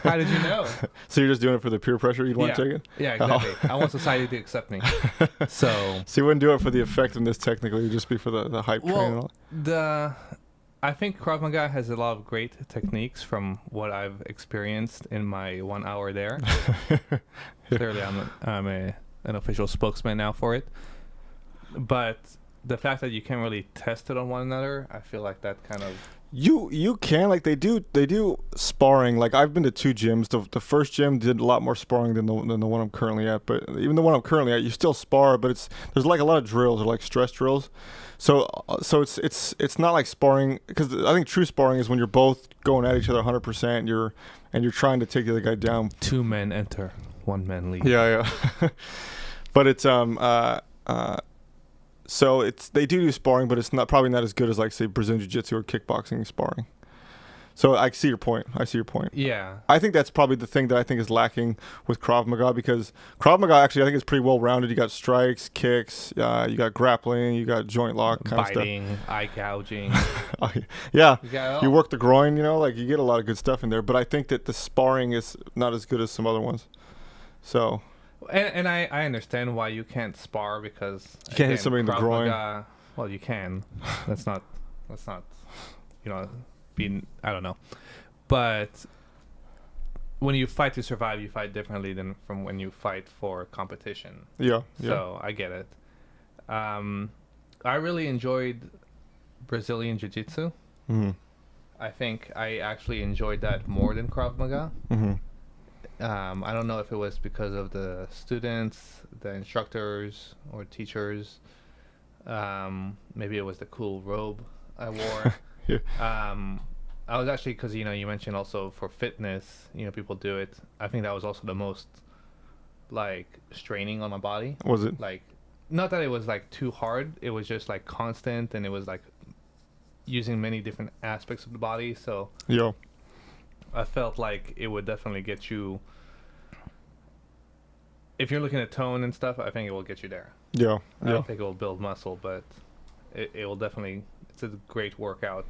A: How did you know?
B: So you're just doing it for the peer pressure you'd want to take it?
A: Yeah, exactly. I want society to accept me. So
B: you wouldn't do it for the effectiveness technically. You'd just be for the hype train and all.
A: I think Krav Maga has a lot of great techniques from what I've experienced in my 1 hour there. Clearly, I'm an official spokesman now for it. But the fact that you can't really test it on one another, I feel like that kind of...
B: You can, like, they do sparring. Like, I've been to 2 gyms. The first gym did a lot more sparring than the one I'm currently at. But even the one I'm currently at, you still spar, but there's like a lot of drills, or like stress drills. So it's not like sparring, because I think true sparring is when you're both going at each other 100%. And you're trying to take the other guy down.
A: 2 men enter, 1 man leave.
B: Yeah. But it's so they do sparring, but it's probably not as good as, like, say, Brazilian Jiu-Jitsu or kickboxing sparring. So I see your point.
A: Yeah.
B: I think that's probably the thing that I think is lacking with Krav Maga, because Krav Maga actually I think is pretty well rounded. You got strikes, kicks, you got grappling, you got joint lock kind
A: biting,
B: of stuff.
A: eye gouging.
B: Yeah,
A: You
B: work the groin. You know, like, you get a lot of good stuff in there. But I think that the sparring is not as good as some other ones. So.
A: And I understand why you can't spar, because
B: you can't hit somebody in the
A: Krav
B: groin.
A: Maga, well, you can. That's not, you know, being, I don't know. But when you fight to survive, you fight differently than from when you fight for competition.
B: Yeah.
A: So I get it. I really enjoyed Brazilian Jiu-Jitsu.
B: Mm-hmm.
A: I think I actually enjoyed that more than Krav Maga.
B: Mm-hmm.
A: I don't know if it was because of the students, the instructors, or teachers. Maybe it was the cool robe I wore.
B: Yeah.
A: I was actually, because, you know, you mentioned also for fitness, you know, people do it. I think that was also the most, like, straining on my body.
B: Was it?
A: Like, not that it was, like, too hard. It was just, like, constant, and it was, like, using many different aspects of the body. So
B: Yeah.
A: I felt like it would definitely get you, if you're looking at tone and stuff, I think it will get you there.
B: Yeah.
A: I don't think it will build muscle, but it will definitely, it's a great workout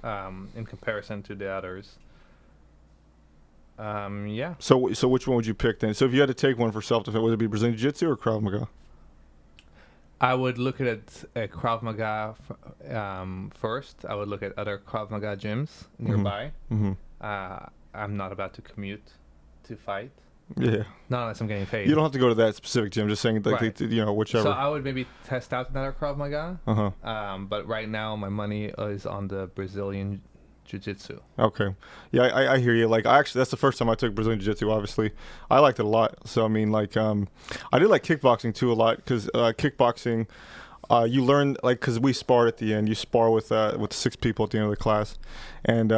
A: in comparison to the others. Yeah.
B: So which one would you pick then? So if you had to take one for self-defense, would it be Brazilian Jiu-Jitsu or Krav Maga?
A: I would look at it at Krav Maga first. I would look at other Krav Maga gyms nearby.
B: Mm-hmm.
A: I'm not about to commute to fight.
B: Yeah.
A: Not unless I'm getting paid.
B: You don't have to go to that specific gym. Just saying, like,
A: Right.
B: you know, whichever.
A: So I would maybe test out another Krav Maga.
B: Uh-huh.
A: But right now my money is on the Brazilian Jiu-Jitsu.
B: Okay. Yeah, I hear you. Like, that's the first time I took Brazilian Jiu-Jitsu, obviously. I liked it a lot. So, I mean, like, I did like kickboxing, too, a lot. Because kickboxing, you learn, like, because we sparred at the end. You spar with 6 people at the end of the class. And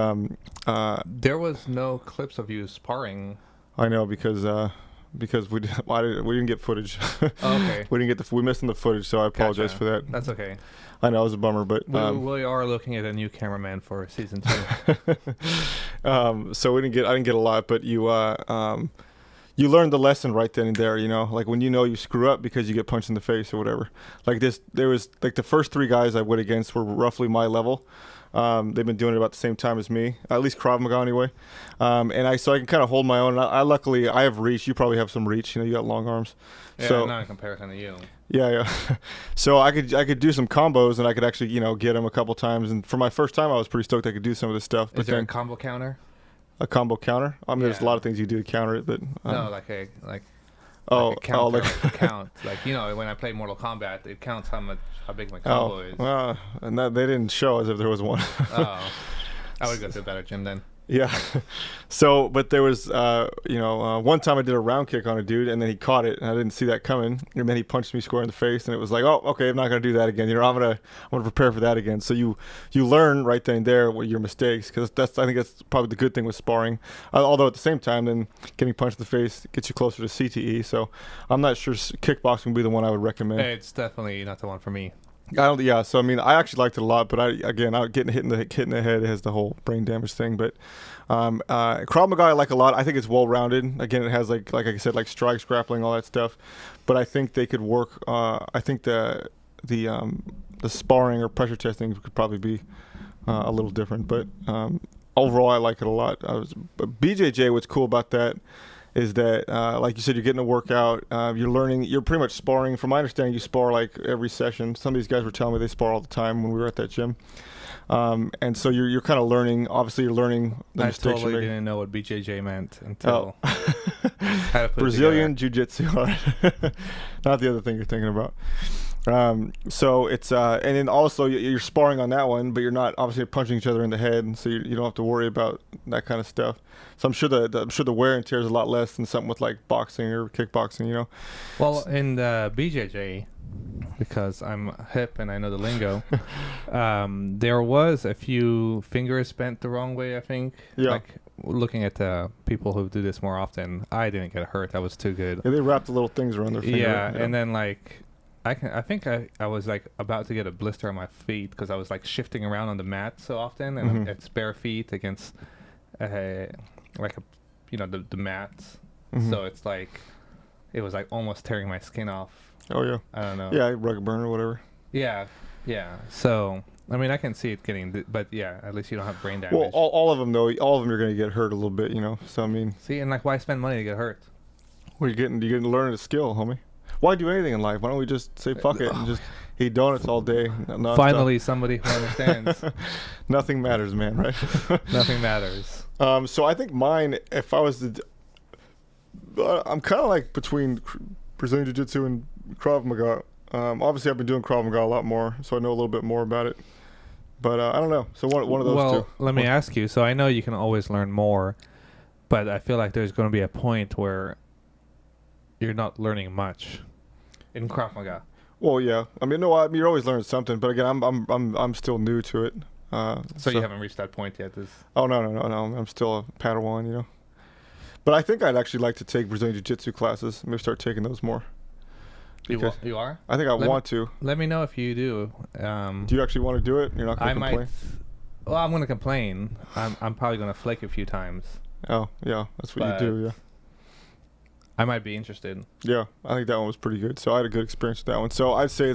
A: There was no clips of you sparring.
B: I know, because we didn't get footage.
A: Okay.
B: We missed on the footage, so I apologize
A: Gotcha.
B: for that.
A: That's okay.
B: I know, it was a bummer, but
A: We are looking at a new cameraman for season 2.
B: so I didn't get a lot, but you learned the lesson right then and there, you know, like when you screw up because you get punched in the face or whatever. Like there was like the first 3 guys I went against were roughly my level. They've been doing it about the same time as me, at least Krav Maga anyway. So I can kind of hold my own. I luckily I have reach. You probably have some reach. You know, you got long arms.
A: Yeah,
B: So
A: not in comparison to you.
B: yeah. So I could do some combos, and I could actually, you know, get him a couple times. And for my first time, I was pretty stoked I could do some of this stuff. But
A: Is there
B: then
A: a combo counter?
B: a combo counter. I mean, there's a
A: Yeah.
B: lot of things you do to counter it, but
A: No, like a
B: counter.
A: count. Like, you know, when I play Mortal Kombat, it counts how big my combo is.
B: Well, and they didn't show as if there was one.
A: Oh. I would go to a better gym then.
B: Yeah. So, but there was, one time I did a round kick on a dude, and then he caught it, and I didn't see that coming, and then he punched me square in the face, and it was like, oh, okay, I'm not gonna do that again. I'm gonna prepare for that again. So you learn right then and there what your mistakes, because I think that's probably the good thing with sparring. Although at the same time, then getting punched in the face gets you closer to CTE. So I'm not sure kickboxing would be the one I would recommend.
A: It's definitely not the one for me.
B: Yeah. So I mean, I actually liked it a lot, but getting hit in the head has the whole brain damage thing. But Krava Maga I like a lot. I think it's well rounded. Again, it has like I said, like strikes, grappling, all that stuff. But I think they could work. I think the sparring or pressure testing could probably be a little different. But overall, I like it a lot. But BJJ, what's cool about that is that, like you said, you're getting a workout, you're learning, you're pretty much sparring. From my understanding, you spar like every session. Some of these guys were telling me they spar all the time when we were at that gym. And so you're kind of learning, obviously you're learning the
A: I
B: mistakes
A: totally
B: you're making.
A: didn't know what BJJ meant until I had to put it
B: Brazilian
A: together.
B: Jiu-Jitsu, all right. Not the other thing you're thinking about. So it's, and then also you're sparring on that one, but you're not obviously punching each other in the head, and so you don't have to worry about that kind of stuff. So I'm sure the wear and tear is a lot less than something with like boxing or kickboxing,
A: Well, in the BJJ, because I'm hip and I know the lingo, there was a few fingers bent the wrong way, I think.
B: Yeah.
A: Like looking at the people who do this more often, I didn't get hurt. I was too good.
B: Yeah, they wrap the little things around their finger.
A: Yeah, and then like I think I was like about to get a blister on my feet because I was like shifting around on the mat so often, and it's bare feet against the mats. So it's like it was like almost tearing my skin off.
B: Oh yeah.
A: I don't know.
B: Yeah, rug burn or whatever.
A: Yeah. So I mean, I can see it getting, but yeah, at least you don't have brain damage.
B: Well, all of them though, all of them you're gonna get hurt a little bit, So I mean,
A: see, and like, why spend money to get hurt?
B: well, you're getting to learn a skill, homie. Why do anything in life? Why don't we just say fuck it and just eat donuts all day?
A: Finally, somebody who understands.
B: Nothing matters, man. Right?
A: Nothing matters.
B: So I think mine, if I was to, I'm kind of like between Brazilian Jiu-Jitsu and Krava Maga. Obviously, I've been doing Krava Maga a lot more, so I know a little bit more about it. But I don't know. So one of those two.
A: Well, let me ask you. So I know you can always learn more, but I feel like there's going to be a point where you're not learning much in Krava Maga.
B: Well, yeah. I mean, no, you're always learning something. But again, I'm still new to it.
A: So you haven't reached that point yet?
B: Oh no! I'm still a Padawan, But I think I'd actually like to take Brazilian Jiu-Jitsu classes. Maybe start taking those more.
A: You are?
B: I think I want to.
A: Let me know if you do.
B: Do you actually want to do it? You're not going to complain?
A: Well, I'm going to complain. I'm probably going to flake a few times.
B: Oh, yeah. That's what you do, yeah.
A: I might be interested.
B: Yeah, I think that one was pretty good. So I had a good experience with that one. So I'd say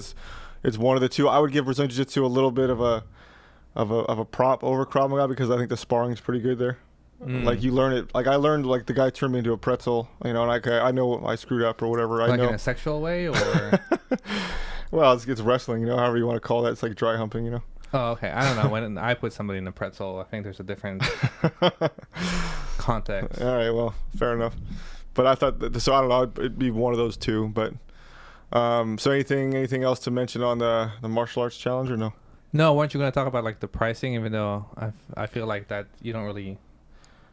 B: it's one of the two. I would give Brazilian Jiu-Jitsu a little bit of a prop over Krava Maga because I think the sparring is pretty good there. Like you learn it. Like I learned, like the guy turned me into a pretzel, and I know I screwed up or whatever.
A: Like
B: I know.
A: In a sexual way, or?
B: Well, it's wrestling, however you want to call that. It's like dry humping,
A: Oh, okay. I don't know. When I put somebody in a pretzel, I think there's a different context.
B: All right. Well, fair enough. But I thought so. I don't know. It'd be one of those two. But so anything else to mention on the martial arts challenge or no?
A: No. Weren't you going to talk about like the pricing? Even though I feel like that you don't really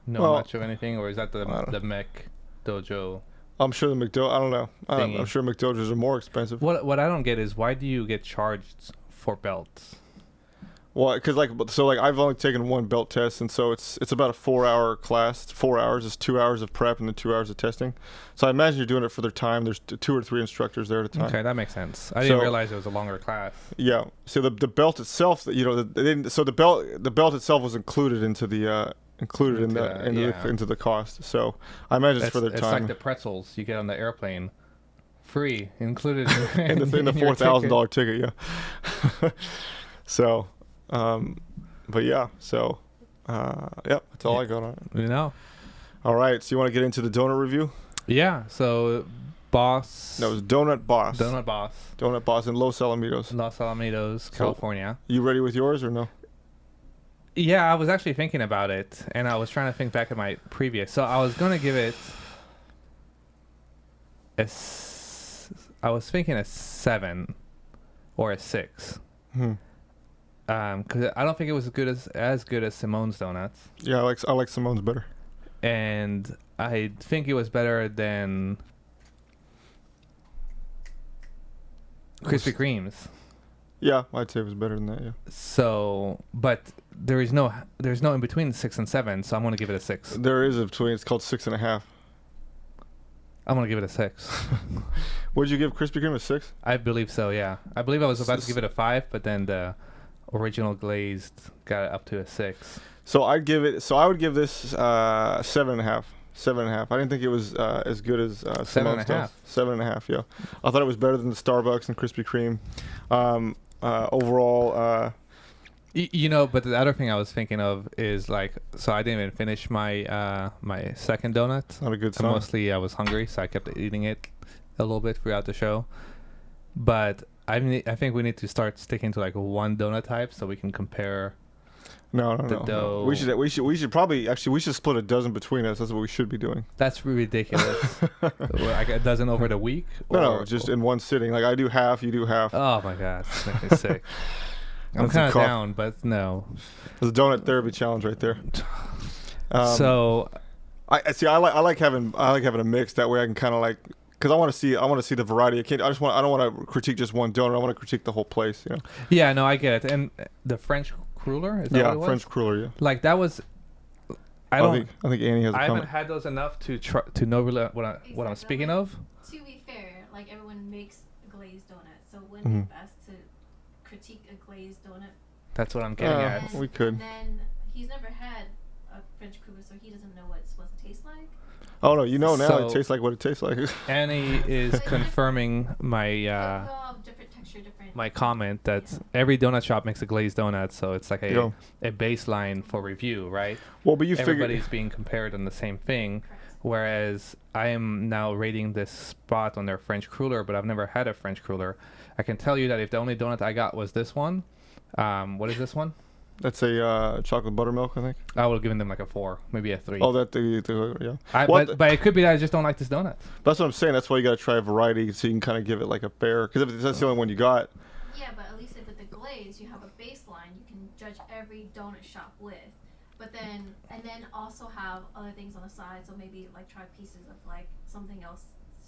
A: know much of anything, or is that the Mech Dojo? I'm
B: sure the McDo. I don't know. I'm sure McDojos are more expensive.
A: What I don't get is why do you get charged for belts?
B: Well, because I've only taken one belt test, and so it's about a 4-hour class. It's 4 hours. It's 2 hours of prep and then 2 hours of testing. So I imagine you're doing it for their time. There's 2 or 3 instructors there at a time.
A: Okay, that makes sense. I didn't realize it was a longer class.
B: Yeah. So the belt itself, the belt itself was included into the into the cost. So I imagine it's for their time.
A: It's like the pretzels you get on the airplane, free included
B: in the $4,000 ticket. Yeah. So. But yeah, so that's all I got on it. All right, so you want to get into the donut review?
A: Yeah. So, Boss.
B: That was Donut Boss.
A: Donut Boss.
B: Donut Boss in Los Alamitos.
A: Los Alamitos, California.
B: You ready with yours or no?
A: Yeah, I was actually thinking about it, and I was trying to think back at my previous. So I was gonna give it I was thinking a 7 or a 6. because I don't think it was as good as Simone's donuts,
B: Yeah, I like Simone's better.
A: and I think it was better than Krispy Kreme's.
B: Yeah, I'd say it was better than that. Yeah.
A: So, but there's no in between 6 and 7, so I'm gonna give it a 6.
B: There is a between. It's called 6.5.
A: I'm gonna give it a 6.
B: What did you give Krispy Kreme, a 6?
A: I believe so. Yeah, I believe I was about to give it a 5, but then the original glazed got it up to a 6.
B: So I would give this 7.5. 7.5. I didn't think it was as good as Simone's does. 7.5. Yeah, I thought it was better than the Starbucks and Krispy Kreme. Overall,
A: But the other thing I was thinking of is like, so I didn't even finish my my second donut.
B: not a good
A: So
B: sign.
A: mostly I was hungry, so I kept eating it a little bit throughout the show. But I think we need to start sticking to like one donut type so we can compare.
B: No.
A: dough.
B: We should probably we should split a dozen between us. That's what we should be doing.
A: That's ridiculous. Like a dozen over the week?
B: No, just in one sitting. Like I do half, you do half.
A: Oh my god, it's making me sick. I'm
B: That's a
A: kind of
B: cough.
A: down, but no.
B: There's a donut therapy challenge right there.
A: So
B: I see. I like having a mix. That way I can kind of like, because I want to see the variety. I don't want to critique just one donut. I want to critique the whole place. You know.
A: yeah, no, I get it. And the French cruller, is that what it was?
B: French cruller. Yeah.
A: Like that was. I
B: think Annie has a
A: I haven't
B: comment.
A: had those enough to know really what I'm speaking of.
C: To be fair, like everyone makes a glazed donut, so wouldn't
B: Mm-hmm.
C: it be best to critique a glazed donut?
A: That's what I'm getting at.
C: And-
B: we could.
C: And then he's never had a French cruller, so he doesn't know what it's supposed to taste like.
B: Oh no, you know now
A: So-
B: it tastes like what it tastes like.
A: Annie is
C: But
A: confirming my
C: we all have different texture, different.
A: my comment that every donut shop makes a glazed donut, so it's like
B: Yeah.
A: a baseline for review, right?
B: Well, but you figure.
A: Everybody's being compared on the same thing.
C: Correct.
A: Whereas I am now rating this spot on their French cruller, but I've never had a French cruller. I can tell you that if the only donut I got was this one, what is this one?
B: That's a chocolate buttermilk, I think.
A: I would have given them like a 4, maybe a 3.
B: Oh, yeah.
A: But it could be that I just don't like this donut.
B: That's what I'm saying. That's why you got to try a variety so you can kind of give it like a fair. Because if that's the only one you got.
C: Yeah, but at least if with the glaze, you have a baseline you can judge every donut shop with. But then, and then also have other things on the side, so maybe like try pieces of like something else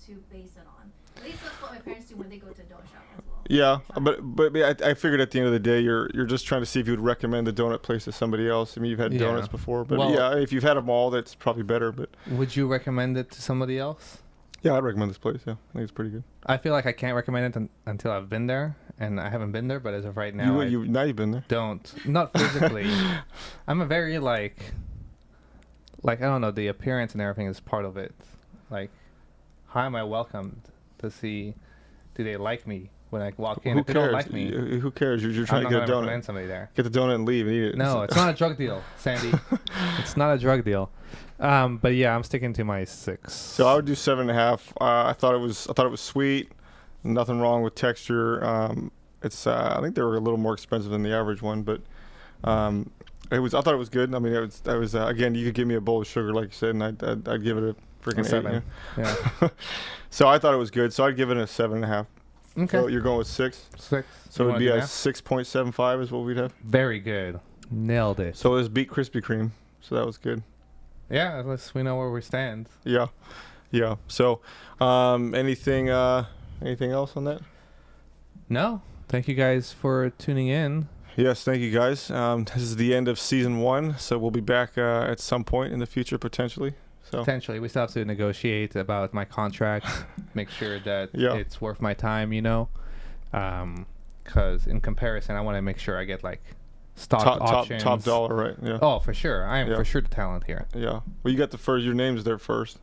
C: to base it on. At least that's what my parents do when they go to a donut shop as well.
B: Yeah,
C: Try.
B: but I figured at the end of the day, you're just trying to see if you would recommend the donut place to somebody else. I mean, you've had
A: Yeah.
B: donuts before, but
A: Well-
B: yeah, if you've had them all, that's probably better. But
A: Would you recommend it to somebody else?
B: yeah, I'd recommend this place. Yeah, I think it's pretty good.
A: I feel like I can't recommend it until I've been there, and I haven't been there. But as of right now,
B: Now
A: I
B: you've been there.
A: don't. Not physically. I'm a very like I don't know. The appearance and everything is part of it. Like, how am I welcomed to see? Do they like me when I walk in?
B: Who
A: If they
B: cares?
A: don't like me,
B: Who cares? You're
A: I'm
B: trying
A: not
B: to get a
A: gonna
B: donut.
A: recommend somebody there.
B: Get the donut and leave and eat it.
A: No, it's not a drug deal, Sandy. It's not a drug deal. But yeah, I'm sticking to my 6.
B: So I would do 7.5. I thought it was sweet. Nothing wrong with texture. It's I think they were a little more expensive than the average one, but I thought it was good. I mean, it was again, you could give me a bowl of sugar like you said, and I'd give it a freaking
A: 7.
B: 8.
A: Yeah.
B: So I thought it was good. So I'd give it a 7.5.
A: Okay.
B: So you're going with 6.
A: 6.
B: So
A: You
B: it'd
A: wanna
B: be
A: do
B: a
A: math?
B: 6.75 is what we'd have.
A: Very good. Nailed it.
B: So it was beat Krispy Kreme. So that was good.
A: Yeah, at least we know where we stand.
B: Yeah. So anything else on that?
A: No. Thank you guys for tuning in.
B: Yes, thank you guys. This is the end of season 1, so we'll be back at some point in the future potentially. So
A: Potentially, we still have to negotiate about my contract, make sure that
B: Yeah.
A: it's worth my time, because in comparison, I want to make sure I get like stock options.
B: top dollar, right? Yeah.
A: Oh, for sure. I am
B: Yeah.
A: for sure the talent here.
B: Yeah. Well, you got the first. Your name's there first.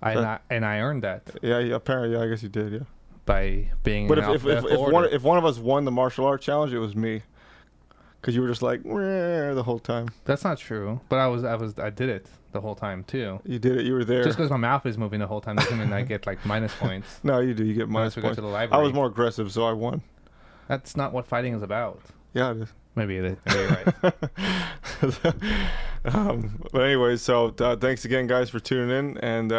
A: I earned that
B: Yeah. Apparently, yeah. I guess you did. Yeah.
A: by being.
B: But
A: in alphabetical order.
B: if one of us won the martial art challenge, it was me. Because you were just like "Meh," the whole time.
A: That's not true. But I did it the whole time too.
B: You did it. You were there.
A: Just because my mouth is moving the whole time doesn't mean I get like minus points.
B: No, you do. You get
A: Unless
B: minus
A: we go
B: points.
A: to the
B: I
A: library.
B: was more aggressive, so I won.
A: That's not what fighting is about.
B: Yeah, it is.
A: Maybe it is. Maybe you're right.
B: But anyway, so thanks again, guys, for tuning in. And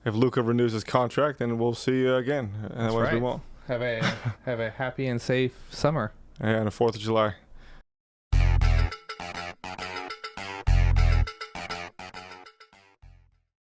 B: if Luca renews his contract, then we'll see you again.
A: That's
B: Otherwise, we
A: right.
B: won't.
A: Have a happy and safe summer.
B: And the 4th of July.